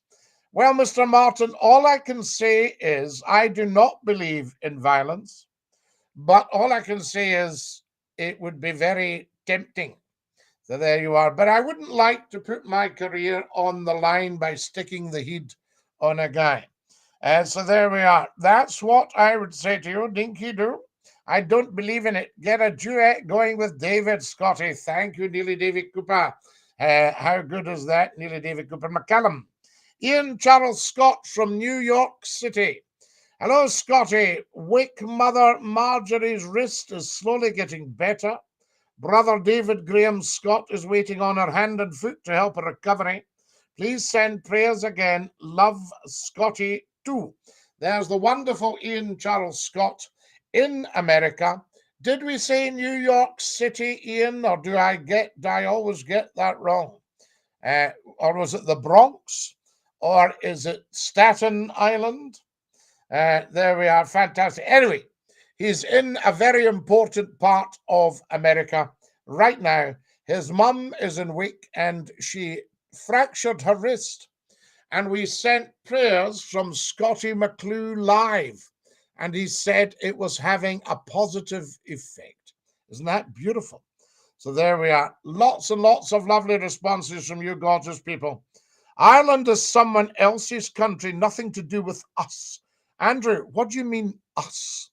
Well, Mr. Martin, all I can say is I do not believe in violence, but all I can say is it would be very tempting. So there you are. But I wouldn't like to put my career on the line by sticking the heat on a guy. And so there we are. That's what I would say to you, Dinky-Doo. I don't believe in it. Get a duet going with David, Scottie. Thank you, Nearly David Cooper. How good is that, Nearly David Cooper? McCallum. Ian Charles Scott from New York City. Hello, Scottie. Wick mother Marjorie's wrist is slowly getting better. Brother David Graham Scott is waiting on her hand and foot to help her recovery. Please send prayers again. Love, Scottie too. There's the wonderful Ian Charles Scott in America. Did we say New York City, Ian, or do I always get that wrong? Or was it the Bronx? Or is it Staten Island? There we are. Fantastic. Anyway, he's in a very important part of America right now. His mum is in Wick and she fractured her wrist. And we sent prayers from Scottie McCLUE live. And he said it was having a positive effect. Isn't that beautiful? So there we are. Lots and lots of lovely responses from you gorgeous people. Ireland is someone else's country, nothing to do with us. Andrew, what do you mean us?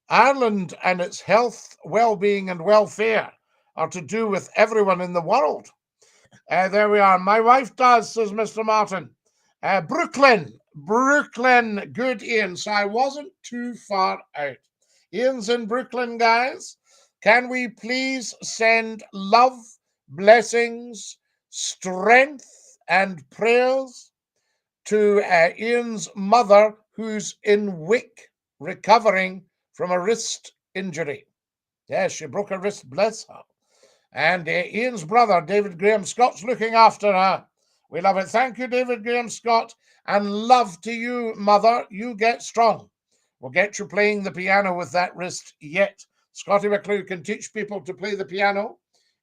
Ireland and its health, well-being and welfare are to do with everyone in the world. There we are. My wife does, says Mr. Martin. Brooklyn, good Ian. So I wasn't too far out. Ian's in Brooklyn, guys. Can we please send love, blessings, strength, and prayers to Ian's mother, who's in Wick, recovering from a wrist injury. Yes, she broke her wrist, bless her. And Ian's brother, David Graham Scott's looking after her. We love it. Thank you, David Graham Scott. And love to you, mother. You get strong. We'll get you playing the piano with that wrist yet. Scottie McClue can teach people to play the piano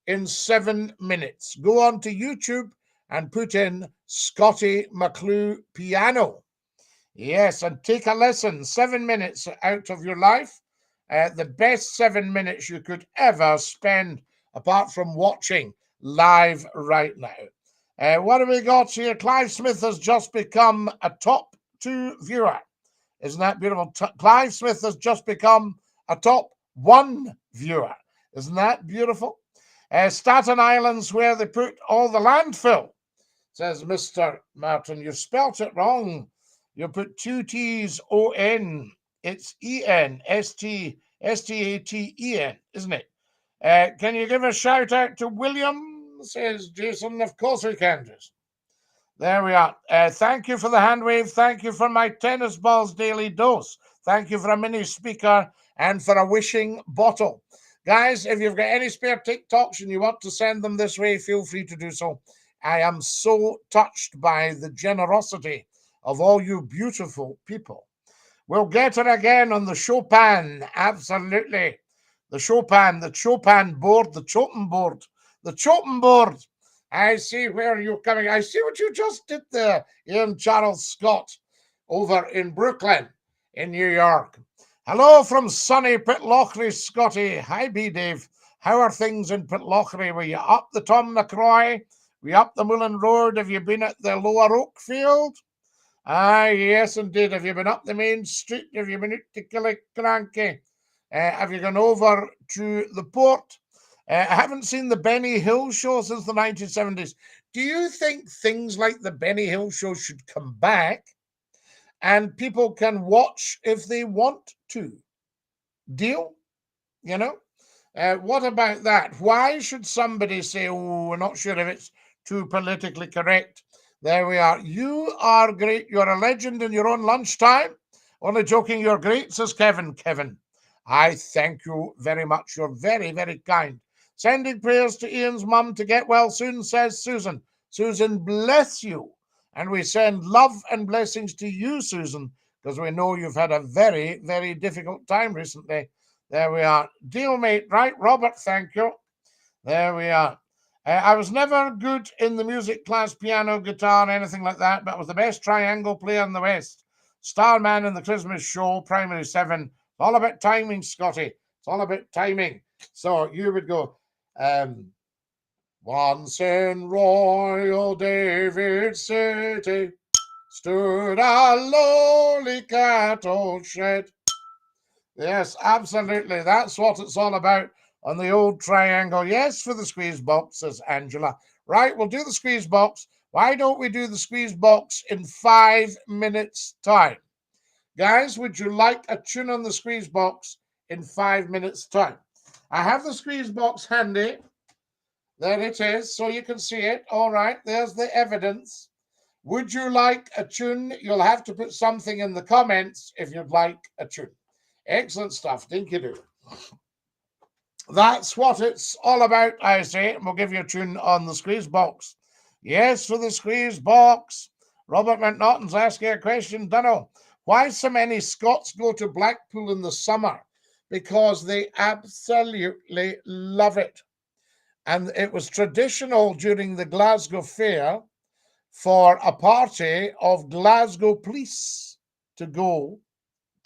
in 7 minutes. Go on to YouTube and put in Scottie McClue piano. Yes, and take a lesson. 7 minutes out of your life. The best 7 minutes you could ever spend apart from watching live right now. What have we got here? Clive Smith has just become a top 2 viewer. Isn't that beautiful? Clive Smith has just become a top 1 viewer. Isn't that beautiful? Staten Island's where they put all the landfill, says Mr. Martin. You spelt it wrong. You put 2 T's O-N. It's E-N, S-T-A-T-E-N, isn't it? Can you give a shout out to William, says Jason. Of course we can, Jason. There we are. Thank you for the hand wave. Thank you for my tennis balls daily dose. Thank you for a mini speaker and for a wishing bottle. Guys, if you've got any spare TikToks and you want to send them this way, feel free to do so. I am so touched by the generosity of all you beautiful people. We'll get it again on the Chopin. Absolutely. The Chopin board, the Chopin board. The Chopin board. I see where you're coming. I see what you just did there, Ian Charles Scott, over in Brooklyn, in New York. Hello from sunny Pitlochry, Scottie. Hi, B. Dave. How are things in Pitlochry? Were you up the Tom McCroy? Were you up the Mullen Road? Have you been at the Lower Oakfield? Ah, yes, indeed. Have you been up the main street? Have you been out to Killicranky? Have you gone over to the port? I haven't seen the Benny Hill show since the 1970s. Do you think things like the Benny Hill show should come back and people can watch if they want to? Deal? You know? What about that? Why should somebody say, oh, we're not sure if it's too politically correct? There we are. You are great. You're a legend in your own lunchtime. Only joking, you're great, says Kevin. Kevin, I thank you very much. You're very, very kind. Sending prayers to Ian's mum to get well soon, says Susan. Susan, bless you. And we send love and blessings to you, Susan, because we know you've had a very, very difficult time recently. There we are. Deal, mate. Right, Robert, thank you. There we are. I was never good in the music class, piano, guitar, anything like that, but I was the best triangle player in the West. Starman in the Christmas show, primary 7. It's all about timing, Scottie. It's all about timing. So you would go, once in Royal David City stood a lowly cattle shed. Yes, absolutely. That's what it's all about on the old triangle. Yes, for the squeeze box, says Angela. Right, we'll do the squeeze box. Why don't we do the squeeze box in 5 minutes' time? Guys, would you like a tune on the squeeze box in 5 minutes' time? I have the squeeze box handy. There it is, so you can see it. All right, there's the evidence. Would you like a tune? You'll have to put something in the comments if you'd like a tune. Excellent stuff, DINKY-DOO. That's what it's all about, I say. And we'll give you a tune on the squeeze box. Yes, for the squeeze box. Robert McNaughton's asking a question. Dunno. Why so many Scots go to Blackpool in the summer? Because they absolutely love it. And it was traditional during the Glasgow Fair for a party of Glasgow police to go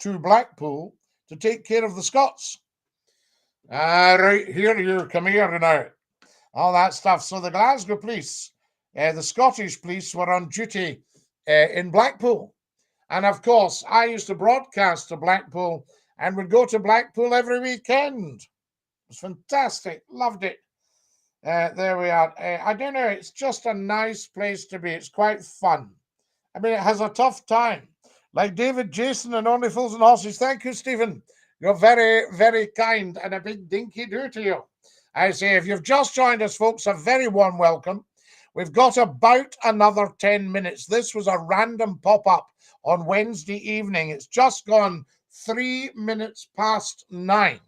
to Blackpool to take care of the Scots. Right, here, come here now. All that stuff. So the Glasgow police, the Scottish police were on duty in Blackpool. And of course, I used to broadcast to Blackpool and would go to Blackpool every weekend. It was fantastic. Loved it. There we are. I don't know. It's just a nice place to be. It's quite fun. I mean, it has a tough time. Like David, Jason, and Only Fools and Horses. Thank you, Stephen. You're very, very kind, and a big DINKY-DOO to you. I say, if you've just joined us, folks, a very warm welcome. We've got about another 10 minutes. This was a random pop-up on Wednesday evening. It's just gone 3 minutes past 9.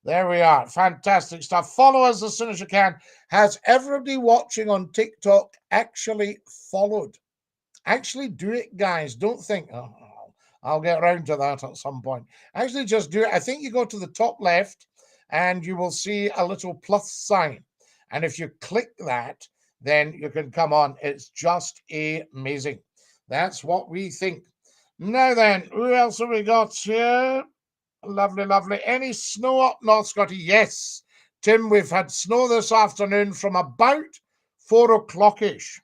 There we are. Fantastic stuff. Follow us as soon as you can. Has everybody watching on TikTok actually followed? Actually do it, guys. Don't think, oh, I'll get around to that at some point. Actually just do it. I think you go to the top left and you will see a little plus sign. And if you click that, then you can come on. It's just amazing. That's what we think. Now then, who else have we got here? Lovely, lovely. Any snow up north, Scottie? Yes. Tim, we've had snow this afternoon from about 4 o'clock-ish.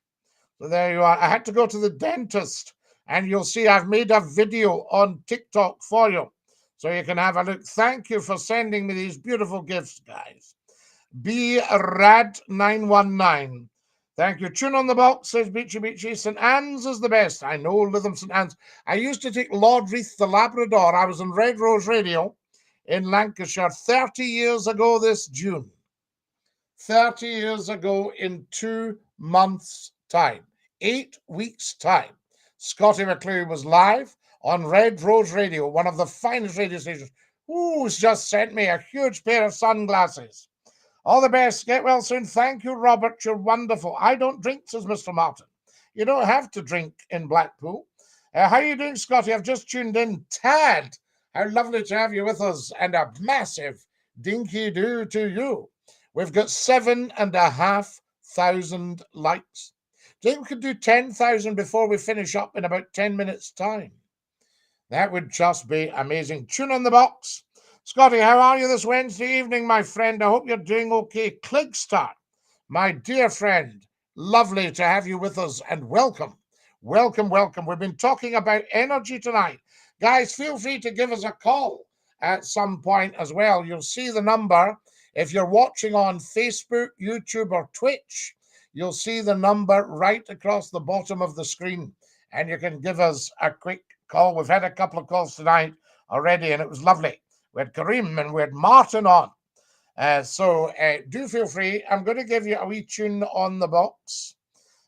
So there you are. I had to go to the dentist, and you'll see I've made a video on TikTok for you, so you can have a look. Thank you for sending me these beautiful gifts, guys. BRAD919. Thank you. Tune on the box, says Beachy Beachy. St. Anne's is the best. I know, Lytham St. Anne's. I used to take Lord Reith the Labrador. I was on Red Rose Radio in Lancashire 30 years ago this June. 30 years ago in 2 months' time. 8 weeks' time. Scottie McCLUE was live on Red Rose Radio, one of the finest radio stations. Who's just sent me a huge pair of sunglasses. All the best. Get well soon. Thank you, Robert. You're wonderful. I don't drink, says Mr. Martin. You don't have to drink in Blackpool. How are you doing, Scottie? I've just tuned in. Tad, how lovely to have you with us. And a massive DINKY-DOO to you. We've got 7,500 likes. Do you think we could do 10,000 before we finish up in about 10 minutes' time? That would just be amazing. Tune on the box. Scottie, how are you this Wednesday evening, my friend? I hope you're doing okay. Cligstar, my dear friend, lovely to have you with us, and welcome, welcome, welcome. We've been talking about energy tonight. Guys, feel free to give us a call at some point as well. You'll see the number. If you're watching on Facebook, YouTube, or Twitch, you'll see the number right across the bottom of the screen, and you can give us a quick call. We've had a couple of calls tonight already, and it was lovely. We had Kareem and we had Martin on. So do feel free. I'm going to give you a wee tune on the box.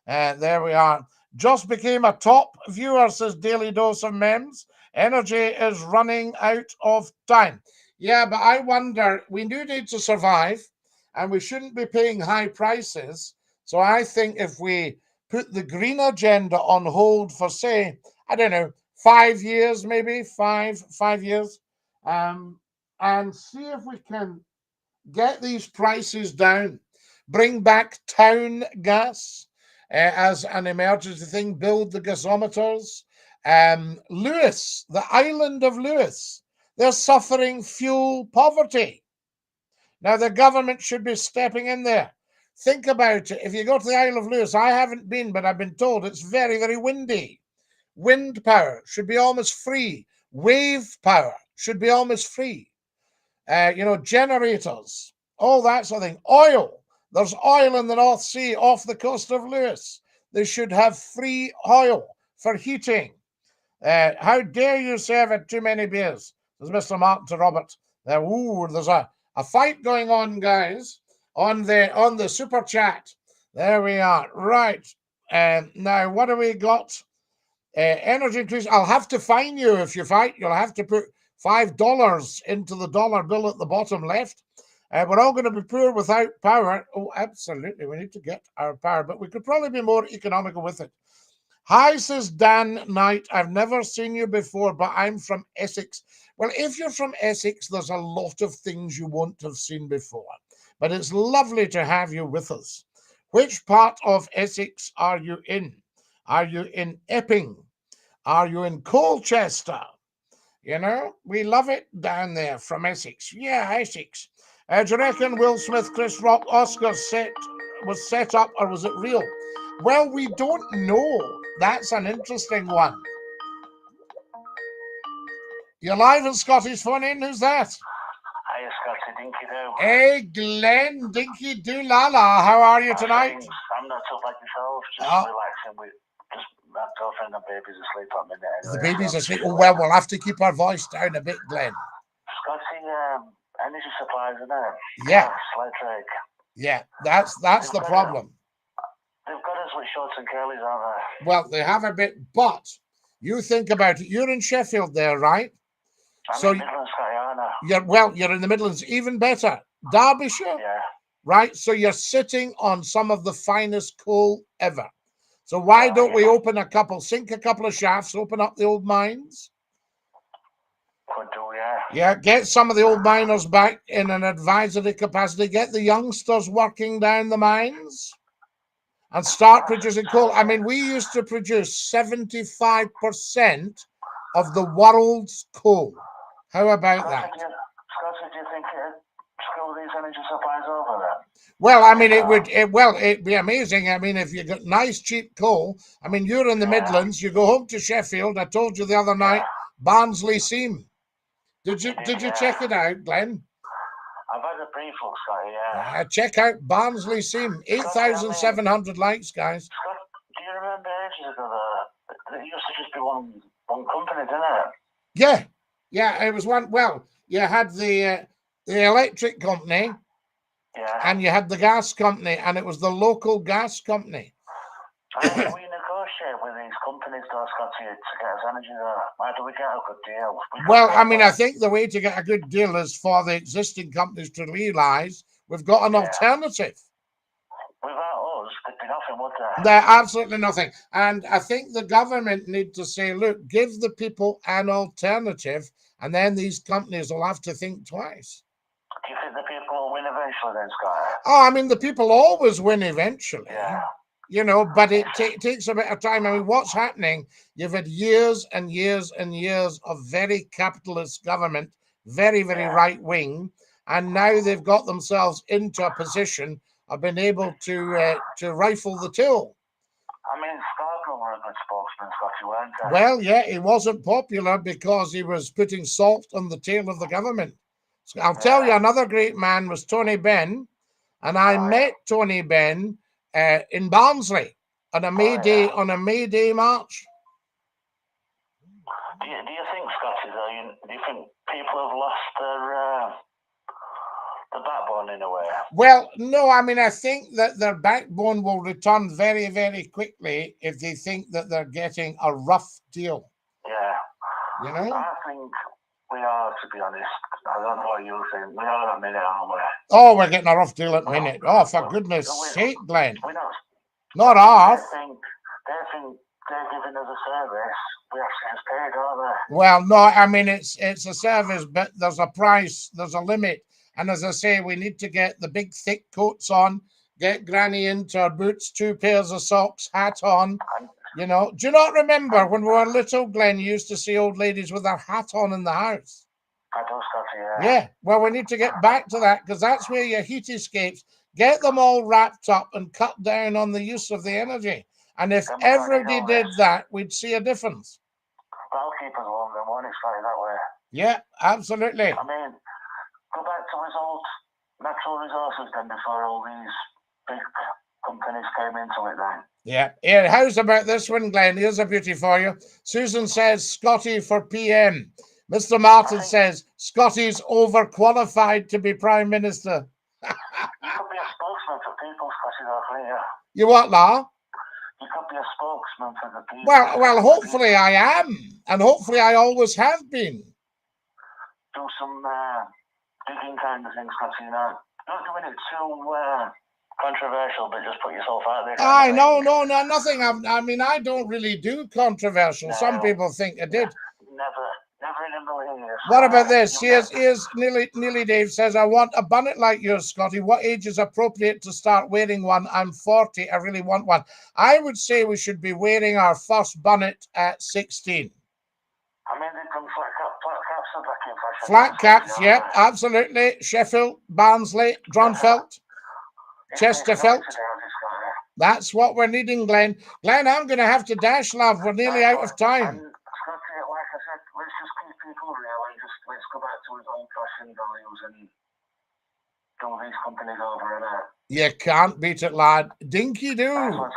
There we are. Just became a top viewer, says Daily Dose of Mems. Energy is running out of time. Yeah, but I wonder, we do need to survive and we shouldn't be paying high prices. So I think if we put the green agenda on hold for, say, I don't know, 5 years, maybe 5 years, um, and see if we can get these prices down, bring back town gas as an emergency thing, build the gasometers. Lewis, the island of Lewis, they're suffering fuel poverty. Now, the government should be stepping in there. Think about it. If you go to the Isle of Lewis, I haven't been, but I've been told it's very, very windy. Wind power should be almost free. Wave power should be almost free. Generators, all that sort of thing. Oil. There's oil in the North Sea off the coast of Lewis. They should have free oil for heating. How dare you serve it too many beers? Says Mr. Martin to Robert. There's a fight going on, guys, on the super chat. There we are. Right. Now, what do we got? Energy increase. I'll have to fine you if you fight. You'll have to put $5 into the dollar bill at the bottom left. We're all going to be poor without power. Oh, absolutely. We need to get our power, but we could probably be more economical with it. Hi, says Dan Knight. I've never seen you before, but I'm from Essex. Well, if you're from Essex, there's a lot of things you won't have seen before, but it's lovely to have you with us. Which part of Essex are you in? Are you in Epping? Are you in Colchester? We love it down there from Essex. Yeah, Essex. Do you reckon Will Smith, Chris Rock, Oscar was set up, or was it real? Well, we don't know. That's an interesting one. You're live at Scottie's phone in. Who's that? Hiya, Scottie, DINKY-DOO. Hey, Glenn, Dinky-Doo Lala. How are you tonight? I'm not so bad myself. Just relaxing with my girlfriend and baby's asleep at midnight. Anyway, the baby's asleep. Oh, well, we'll have to keep our voice down a bit, Glenn. Scottie, energy supplies, isn't it? Yeah. Electric. Yeah, that's the problem. They've got us with shorts and curlies, aren't they? Well, they have a bit, but you think about it. You're in Sheffield there, right? I'm in Midlands, Scottie, aren't I? You're in the Midlands. Even better. Derbyshire? Yeah. Right? So you're sitting on some of the finest coal ever. So why don't we sink a couple of shafts, open up the old mines? Could do, yeah. Yeah, get some of the old miners back in an advisory capacity, get the youngsters working down the mines and start producing coal. I mean, we used to produce 75% of the world's coal. How about that? Scottie, do you think screw these energy supplies over then? Well, I mean, it'd be amazing. I mean, if you got nice, cheap coal, I mean, you're in the Midlands, you go home to Sheffield. I told you the other night, Barnsley Seam. Did you check it out, Glenn? I've had a brief look, Scottie, yeah. Check out Barnsley Seam. 8,700 likes, guys. Scott, do you remember ages ago that it used to just be one company, didn't it? Yeah. Yeah, it was one. Well, you had the electric company, and you had the gas company, and it was the local gas company. How do we negotiate with these companies, though, Scottie, to get us energy there? How do we get a good deal? Well, I mean, I think the way to get a good deal is for the existing companies to realise we've got an alternative. Without us, there'd be nothing, would there? They're absolutely nothing. And I think the government need to say, look, give the people an alternative, and then these companies will have to think twice. Do you think the people will win eventually then, Scottie? Oh, I mean, the people always win eventually. Yeah. But it takes a bit of time. I mean, what's happening? You've had years and years and years of very capitalist government, very, very right wing, and now they've got themselves into a position of being able to rifle the till. I mean, Scarborough were a good spokesman, Scottie, weren't they? Well, yeah, he wasn't popular because he was putting salt on the tail of the government. So I'll tell you, another great man was Tony Benn, and I met Tony Benn in Barnsley on a May Day march. Do you think, Scottie, though, do you think people have lost their backbone in a way? Well, no, I mean, I think that their backbone will return very, very quickly if they think that they're getting a rough deal. Yeah. You know? I think We are, to be honest. I don't know what you think. We are at a minute, aren't we? Oh, we're getting a rough deal at the minute. Oh, for goodness sake, Glenn. We're not. Not half. They think they're giving us a service. We have to get paid, aren't they? Well, no, I mean, it's a service, but there's a price, there's a limit. And as I say, we need to get the big thick coats on, get Granny into her boots, 2 pairs of socks, hat on. You know, do you not remember when we were little, Glenn, you used to see old ladies with their hat on in the house? I do, Scottie, yeah. Yeah, well, we need to get back to that because that's where your heat escapes. Get them all wrapped up and cut down on the use of the energy. And if everybody did that, we'd see a difference. That'll keep us warm, then, won't it, Scottie, that way? Yeah, absolutely. I mean, go back to his old natural resources then before all these big companies came into it then. Yeah. Here, how's about this one, Glenn? Here's a beauty for you. Susan says, Scottie for PM. Mr. Martin says, Scottie's overqualified to be Prime Minister. You could be a spokesman for people, Scottie, though, couldn't you? You what, now? You could be a spokesman for the people. Well, hopefully I am. And hopefully I always have been. Do some digging kind of things, Scottie, you know. Not doing it too controversial, but just put yourself out there. No, nothing. I mean, I don't really do controversial. No. Some people think I did. Never in a million years. What about this? Here's Nearly Dave says, I want a bonnet like yours, Scottie. What age is appropriate to start wearing one? I'm 40. I really want one. I would say we should be wearing our first bonnet at 16. I mean, they've done flat caps are back in fashion. Flat caps, yep, absolutely. Sheffield, Barnsley, Dronfelt, Chesterfield. That's what we're needing, Glenn. Glenn, I'm going to have to dash, love. We're nearly out of time. And Scottie, like I said, let's just keep people real and let's go back to his old-fashioned values and do these companies over and out. You can't beat it, lad. Dinky-Doo. Dinky-Doo.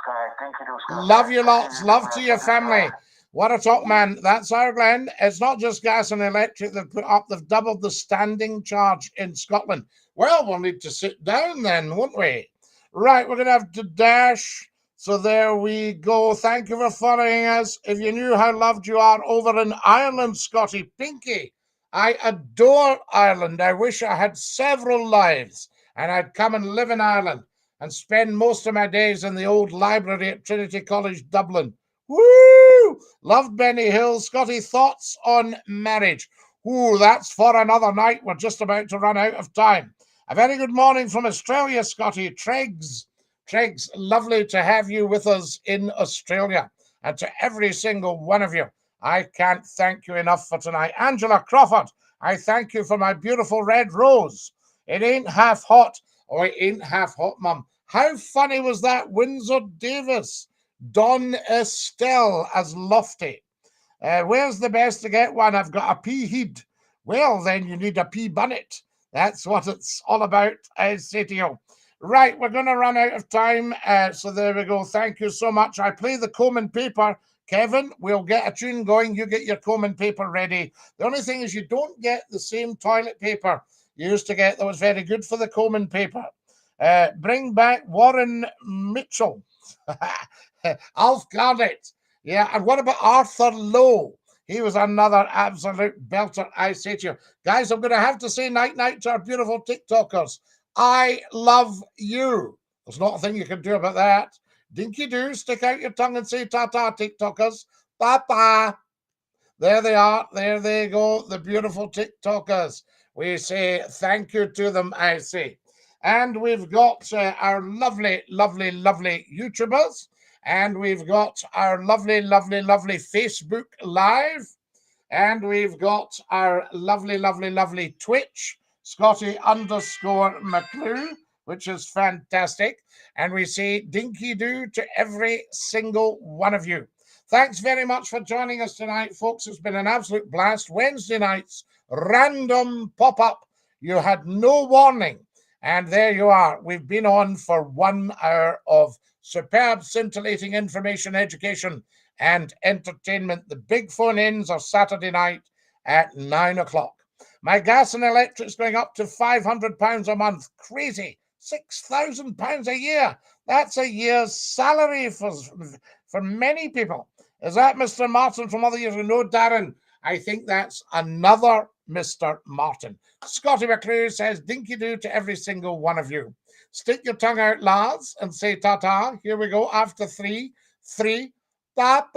Love you lots. Love to your family. What a talk, man. That's our Glenn. It's not just gas and electric they've doubled the standing charge in Scotland. Well, we'll need to sit down then, won't we? Right, we're going to have to dash. So there we go. Thank you for following us. If you knew how loved you are over in Ireland, Scottie, Pinky, I adore Ireland. I wish I had several lives and I'd come and live in Ireland and spend most of my days in the old library at Trinity College, Dublin. Woo! Loved Benny Hill. Scottie, thoughts on marriage? Ooh, that's for another night. We're just about to run out of time. A very good morning from Australia, Scottie. Tregs, lovely to have you with us in Australia. And to every single one of you, I can't thank you enough for tonight. Angela Crawford, I thank you for my beautiful red rose. It ain't half hot. Oh, it ain't half hot, Mum. How funny was that? Windsor Davis. Don Estelle as Lofty. Where's the best to get one? I've got a pea head. Well, then you need a pea bonnet. That's what it's all about, I say to you. Right, we're going to run out of time. So there we go. Thank you so much. I play the comb and paper. Kevin, we'll get a tune going. You get your comb and paper ready. The only thing is you don't get the same toilet paper you used to get that was very good for the comb and paper. Bring back Warren Mitchell. Alf Garnett. Yeah, and what about Arthur Lowe? He was another absolute belter, I say to you. Guys, I'm going to have to say night-night to our beautiful TikTokers. I love you. There's not a thing you can do about that. Dinky-Doo, stick out your tongue and say ta-ta, TikTokers. Ta-ta. There they are. There they go, the beautiful TikTokers. We say thank you to them, I say. And we've got our lovely, lovely, lovely YouTubers. And we've got our lovely, lovely, lovely Facebook Live. And we've got our lovely, lovely, lovely Twitch, Scottie_McCLUE, which is fantastic. And we say Dinky-Doo to every single one of you. Thanks very much for joining us tonight, folks. It's been an absolute blast. Wednesday nights, random pop-up. You had no warning. And there you are. We've been on for 1 hour of superb, scintillating information, education, and entertainment. The big phone-ins are Saturday night at 9 o'clock. My gas and electric's going up to £500 a month. Crazy. £6,000 a year. That's a year's salary for many people. Is that Mr. Martin from other years? No, Darren. I think that's another Mr. Martin. Scottie McCLUE says dinky-doo to every single one of you. Stick your tongue out, lads, and say ta-ta. Here we go after three. Ta-ta.